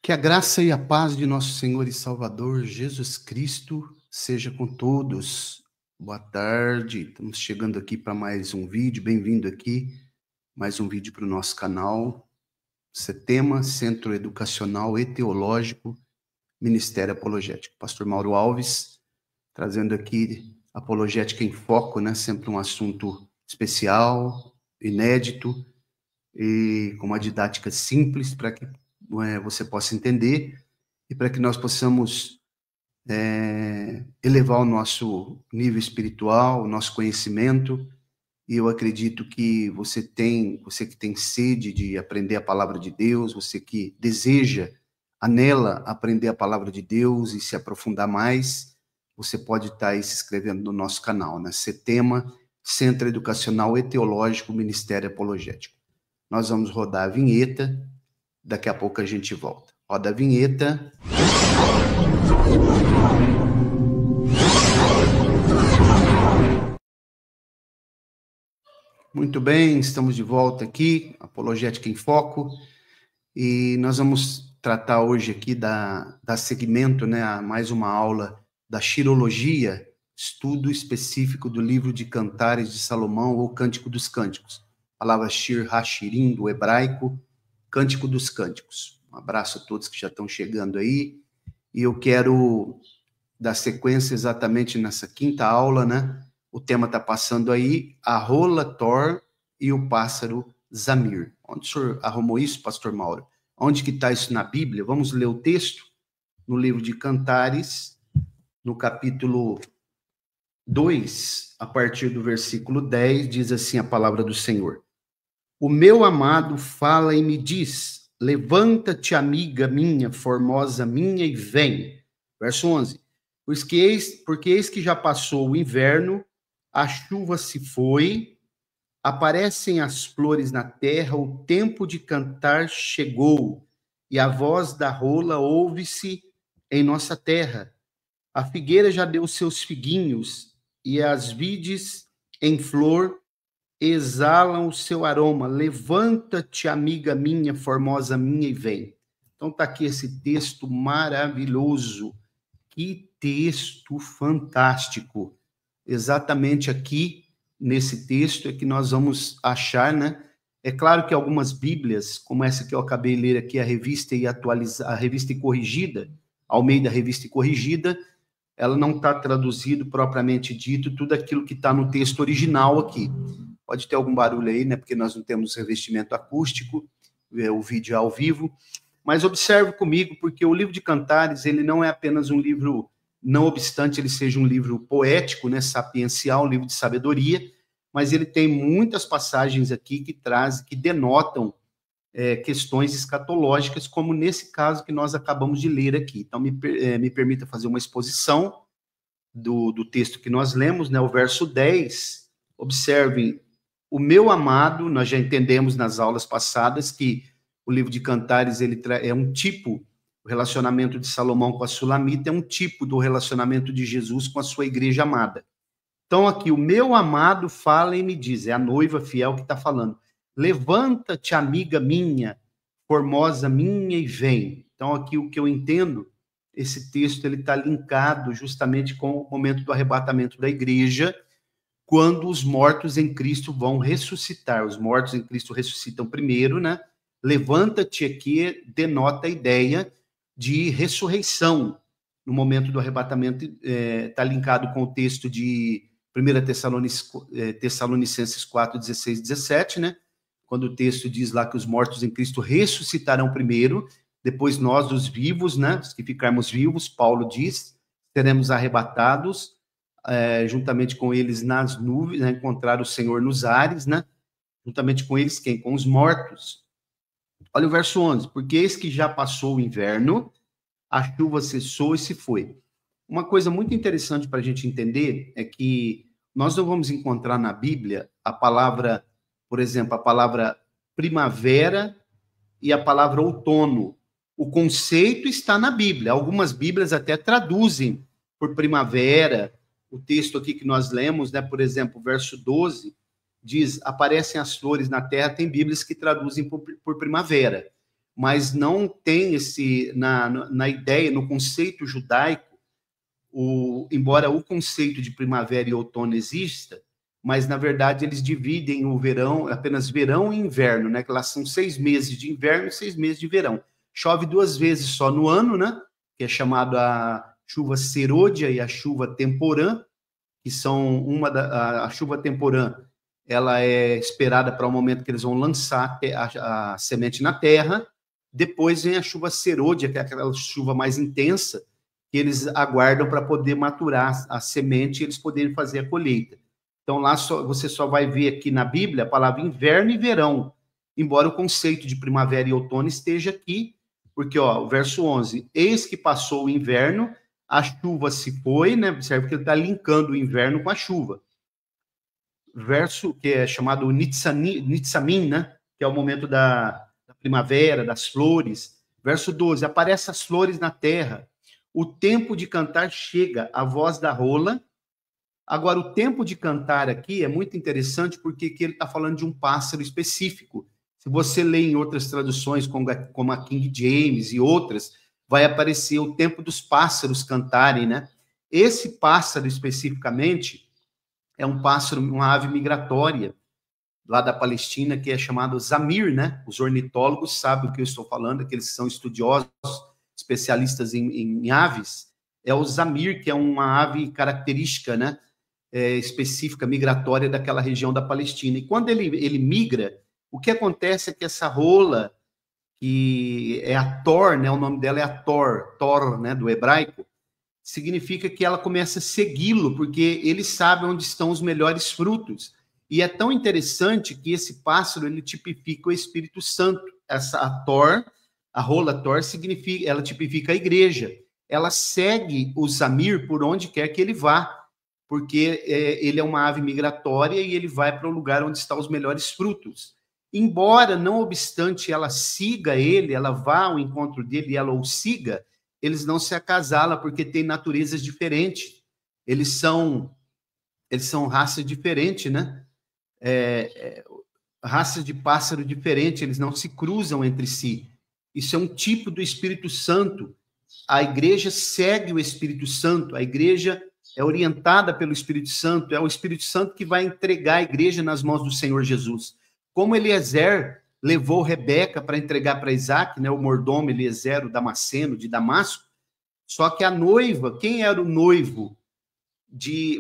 Que a graça e a paz de nosso Senhor e Salvador Jesus Cristo seja com todos. Boa tarde, estamos chegando aqui para mais um vídeo, bem-vindo aqui, mais um vídeo para o nosso canal. CETEMA, Centro Educacional e Teológico, Ministério Apologético. Pastor Mauro Alves, trazendo aqui Apologética em Foco, né? Sempre um assunto especial, inédito, e com uma didática simples para que você possa entender e para que nós possamos elevar o nosso nível espiritual, o nosso conhecimento. E eu acredito que você que tem sede de aprender a palavra de Deus, você que deseja, anela aprender a palavra de Deus e se aprofundar mais, você pode estar aí se inscrevendo no nosso canal, né? CETEMA, Centro Educacional e Teológico, Ministério Apologético. Nós vamos rodar a vinheta, daqui a pouco a gente volta. Roda a vinheta. Muito bem, estamos de volta aqui, Apologética em Foco, e nós vamos tratar hoje aqui, dar seguimento, né, a mais uma aula da Shirologia, estudo específico do livro de Cantares de Salomão, ou Cântico dos Cânticos. A palavra Shir HaShirim, do hebraico, Cântico dos Cânticos. Um abraço a todos que já estão chegando aí, e eu quero dar sequência exatamente nessa quinta aula, né? O tema está passando aí, a rola Thor e o pássaro Zamir. Onde o senhor arrumou isso, pastor Mauro? Onde que está isso na Bíblia? Vamos ler o texto no livro de Cantares, no capítulo 2, a partir do versículo 10, diz assim a palavra do Senhor. O meu amado fala e me diz, levanta-te, amiga minha, formosa minha, e vem. Verso 11. Porque eis que já passou o inverno, a chuva se foi, aparecem as flores na terra, o tempo de cantar chegou, e a voz da rola ouve-se em nossa terra. A figueira já deu seus figuinhos, e as vides em flor exalam o seu aroma. Levanta-te, amiga minha, formosa minha, e vem. Então está aqui esse texto maravilhoso. Que texto fantástico. Exatamente aqui, nesse texto, é que nós vamos achar, né? É claro que algumas Bíblias, como essa que eu acabei de ler aqui, a Revista e Corrigida, Almeida Revista e Corrigida, ela não está traduzido propriamente dito tudo aquilo que está no texto original aqui. Pode ter algum barulho aí, né? Porque nós não temos revestimento acústico, o vídeo é ao vivo. Mas observe comigo, porque o livro de Cantares, ele não é apenas um livro, não obstante ele seja um livro poético, né, sapiencial, um livro de sabedoria, mas ele tem muitas passagens aqui que denotam questões escatológicas, como nesse caso que nós acabamos de ler aqui. Então, me permita fazer uma exposição do texto que nós lemos, né, o verso 10. Observem, o meu amado, nós já entendemos nas aulas passadas que o livro de Cantares ele é um tipo, o relacionamento de Salomão com a Sulamita é um tipo do relacionamento de Jesus com a sua igreja amada. Então, aqui, o meu amado fala e me diz, é a noiva fiel que está falando, levanta-te, amiga minha, formosa minha, e vem. Então, aqui, o que eu entendo, esse texto ele está linkado justamente com o momento do arrebatamento da igreja, quando os mortos em Cristo vão ressuscitar. Os mortos em Cristo ressuscitam primeiro, né? Levanta-te aqui denota a ideia de ressurreição. No momento do arrebatamento, está linkado com o texto de 1 Tessalonicenses 4, 16 e 17, né? Quando o texto diz lá que os mortos em Cristo ressuscitarão primeiro, depois nós, os vivos, né? Os que ficarmos vivos, Paulo diz, seremos arrebatados, juntamente com eles nas nuvens, né? Encontrar o Senhor nos ares, né? Juntamente com eles, quem? Com os mortos. Olha o verso 11. Porque eis que já passou o inverno, a chuva cessou e se foi. Uma coisa muito interessante para a gente entender é que nós não vamos encontrar na Bíblia a palavra, por exemplo, a palavra primavera e a palavra outono. O conceito está na Bíblia. Algumas Bíblias até traduzem por primavera. O texto aqui que nós lemos, né, por exemplo, o verso 12, diz, aparecem as flores na terra, tem Bíblias que traduzem por primavera. mas não tem na ideia, no conceito judaico, embora o conceito de primavera e outono exista, mas, na verdade, eles dividem o verão, apenas verão e inverno, né? Que lá são 6 meses de inverno e 6 meses de verão. Chove 2 vezes só no ano, né? Que é chamado a chuva serôdia e a chuva temporã, que são a chuva temporã, ela é esperada para o momento que eles vão lançar a semente na terra. Depois vem a chuva serôdia, que é aquela chuva mais intensa, que eles aguardam para poder maturar a semente e eles poderem fazer a colheita. Então, lá você só vai ver aqui na Bíblia a palavra inverno e verão, embora o conceito de primavera e outono esteja aqui, porque, o verso 11, eis que passou o inverno, a chuva se foi, né? Observe que ele está linkando o inverno com a chuva. Verso que é chamado Nitsamim, né? Que é o momento da primavera, das flores. Verso 12, aparecem as flores na terra, o tempo de cantar chega, a voz da rola. Agora, o tempo de cantar aqui é muito interessante porque aqui ele está falando de um pássaro específico. Se você lê em outras traduções, como a King James e outras, vai aparecer o tempo dos pássaros cantarem, né? Esse pássaro, especificamente, é um pássaro, uma ave migratória, lá da Palestina, que é chamado zamir, né? Os ornitólogos sabem o que eu estou falando, aqueles que são estudiosos, especialistas em aves. É o zamir, que é uma ave característica, né? Específica, migratória daquela região da Palestina. E quando ele migra, o que acontece é que essa rola, que é a Tor, né, o nome dela é a Tor, né, do hebraico, significa que ela começa a segui-lo, porque ele sabe onde estão os melhores frutos. E é tão interessante que esse pássaro, ele tipifica o Espírito Santo. A Tor, a rola Tor, ela tipifica a igreja. Ela segue o zamir por onde quer que ele vá, porque ele é uma ave migratória e ele vai para o lugar onde estão os melhores frutos. Embora, não obstante ela siga ele, ela vá ao encontro dele e ela o siga, eles não se acasalam porque têm naturezas diferentes. Eles são raças diferentes, né? Raças de pássaro diferentes, eles não se cruzam entre si. Isso é um tipo do Espírito Santo. A igreja segue o Espírito Santo, a igreja é orientada pelo Espírito Santo, é o Espírito Santo que vai entregar a igreja nas mãos do Senhor Jesus. Como Eliezer levou Rebeca para entregar para Isaac, né, o mordomo Eliezer, o Damasceno, de Damasco, só que a noiva, quem era o noivo?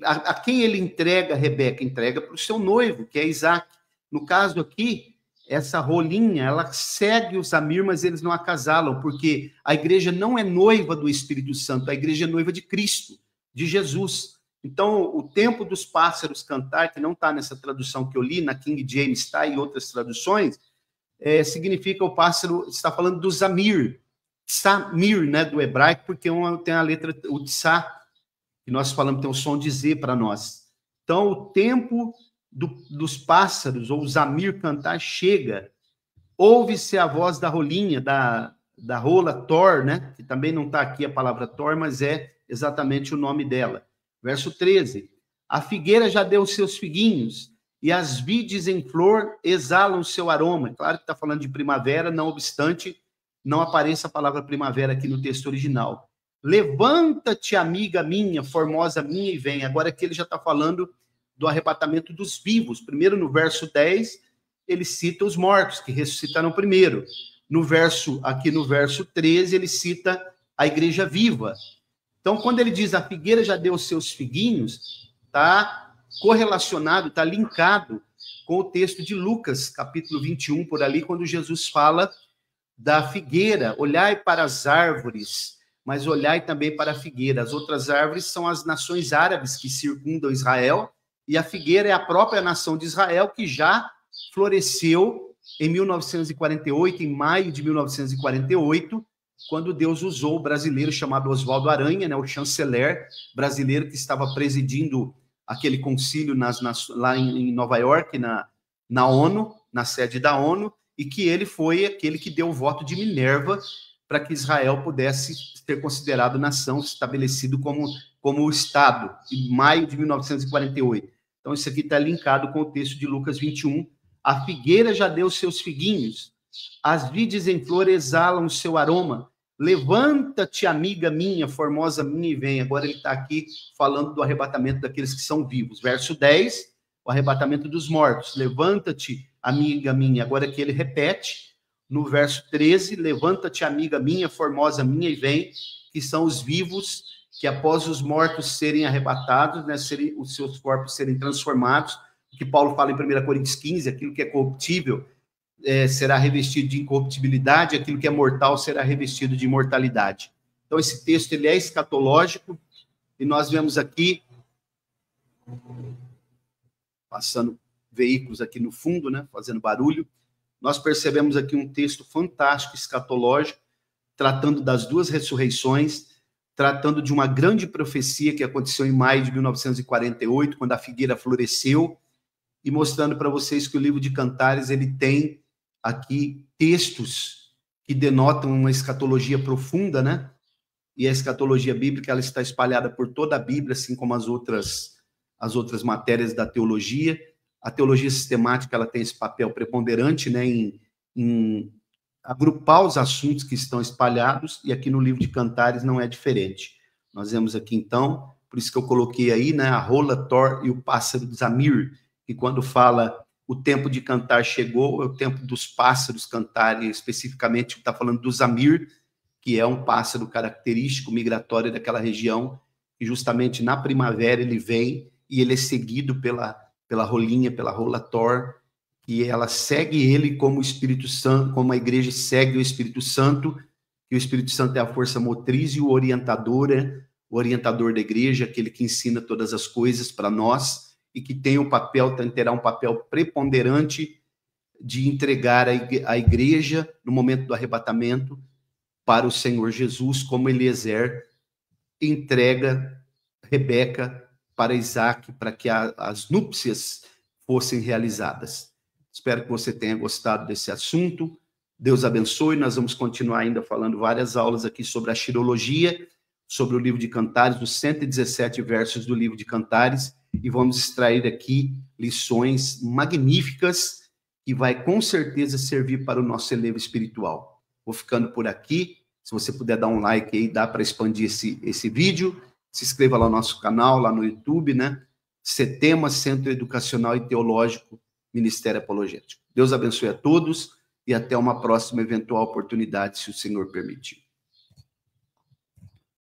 A quem ele entrega Rebeca? Entrega para o seu noivo, que é Isaac. No caso aqui, essa rolinha, ela segue os Zamir, mas eles não acasalam, porque a igreja não é noiva do Espírito Santo, a igreja é noiva de Cristo, de Jesus. Então, o tempo dos pássaros cantar, que não está nessa tradução que eu li, na King James está e outras traduções, significa o pássaro, está falando do Zamir, Samir, né, do hebraico, porque tem a letra, o Tsá, que nós falamos, tem o som de Z para nós. Então, o tempo dos pássaros, ou Zamir cantar, chega. Ouve-se a voz da rolinha, da rola Tor, né, que também não está aqui a palavra Tor, mas é exatamente o nome dela. Verso 13. A figueira já deu os seus figuinhos, e as vides em flor exalam o seu aroma. Claro que está falando de primavera, não obstante, não apareça a palavra primavera aqui no texto original. Levanta-te, amiga minha, formosa minha, e vem. Agora aqui ele já está falando do arrebatamento dos vivos. Primeiro, no verso 10, ele cita os mortos, que ressuscitaram primeiro. Aqui no verso 13, ele cita a igreja viva. Então, quando ele diz a figueira já deu os seus figuinhos, está correlacionado, está linkado com o texto de Lucas, capítulo 21, por ali, quando Jesus fala da figueira. Olhai para as árvores, mas olhai também para a figueira. As outras árvores são as nações árabes que circundam Israel, e a figueira é a própria nação de Israel, que já floresceu em 1948, em maio de 1948, quando Deus usou o brasileiro chamado Oswaldo Aranha, né, o chanceler brasileiro que estava presidindo aquele concílio lá em Nova York, na ONU, na sede da ONU, e que ele foi aquele que deu o voto de Minerva para que Israel pudesse ser considerado nação, estabelecido como Estado, em maio de 1948. Então, isso aqui está linkado com o texto de Lucas 21. A figueira já deu seus figuinhos. As vides em flor exalam o seu aroma. Levanta-te, amiga minha, formosa minha, e vem. Agora ele está aqui falando do arrebatamento daqueles que são vivos. Verso 10, o arrebatamento dos mortos. Levanta-te, amiga minha. Agora que ele repete, no verso 13, levanta-te, amiga minha, formosa minha, e vem, que são os vivos, que após os mortos serem arrebatados, né, os seus corpos serem transformados, que Paulo fala em 1 Coríntios 15, aquilo que é corruptível será revestido de incorruptibilidade, aquilo que é mortal será revestido de imortalidade. Então, esse texto ele é escatológico, e nós vemos aqui, passando veículos aqui no fundo, né, fazendo barulho, nós percebemos aqui um texto fantástico, escatológico, tratando das duas ressurreições, tratando de uma grande profecia que aconteceu em maio de 1948, quando a figueira floresceu, e mostrando para vocês que o livro de Cantares ele tem aqui textos que denotam uma escatologia profunda, né? E a escatologia bíblica ela está espalhada por toda a Bíblia, assim como as outras matérias da teologia. A teologia sistemática ela tem esse papel preponderante, né, em agrupar os assuntos que estão espalhados, e aqui no livro de Cantares não é diferente. Nós vemos aqui, então, por isso que eu coloquei aí, né, a rola, Thor e o pássaro de Zamir, e quando fala o tempo de cantar chegou, é o tempo dos pássaros cantarem, especificamente está falando do Zamir, que é um pássaro característico, migratório daquela região, e justamente na primavera ele vem, e ele é seguido pela rolinha, pela rola Thor, e ela segue ele como o Espírito Santo, como a igreja segue o Espírito Santo, que o Espírito Santo é a força motriz e o orientador da igreja, aquele que ensina todas as coisas para nós, e que terá um papel preponderante de entregar a igreja no momento do arrebatamento para o Senhor Jesus, como Eliezer entrega Rebeca para Isaac, para que as núpcias fossem realizadas. Espero que você tenha gostado desse assunto. Deus abençoe. Nós vamos continuar ainda falando várias aulas aqui sobre a xirologia, sobre o livro de Cantares, os 117 versos do livro de Cantares, e vamos extrair aqui lições magníficas que vai com certeza servir para o nosso elevo espiritual. Vou ficando por aqui. Se você puder dar um like aí, dá para expandir esse vídeo. Se inscreva lá no nosso canal, lá no YouTube, né? CETEMA, Centro Educacional e Teológico, Ministério Apologético. Deus abençoe a todos e até uma próxima eventual oportunidade, se o Senhor permitir.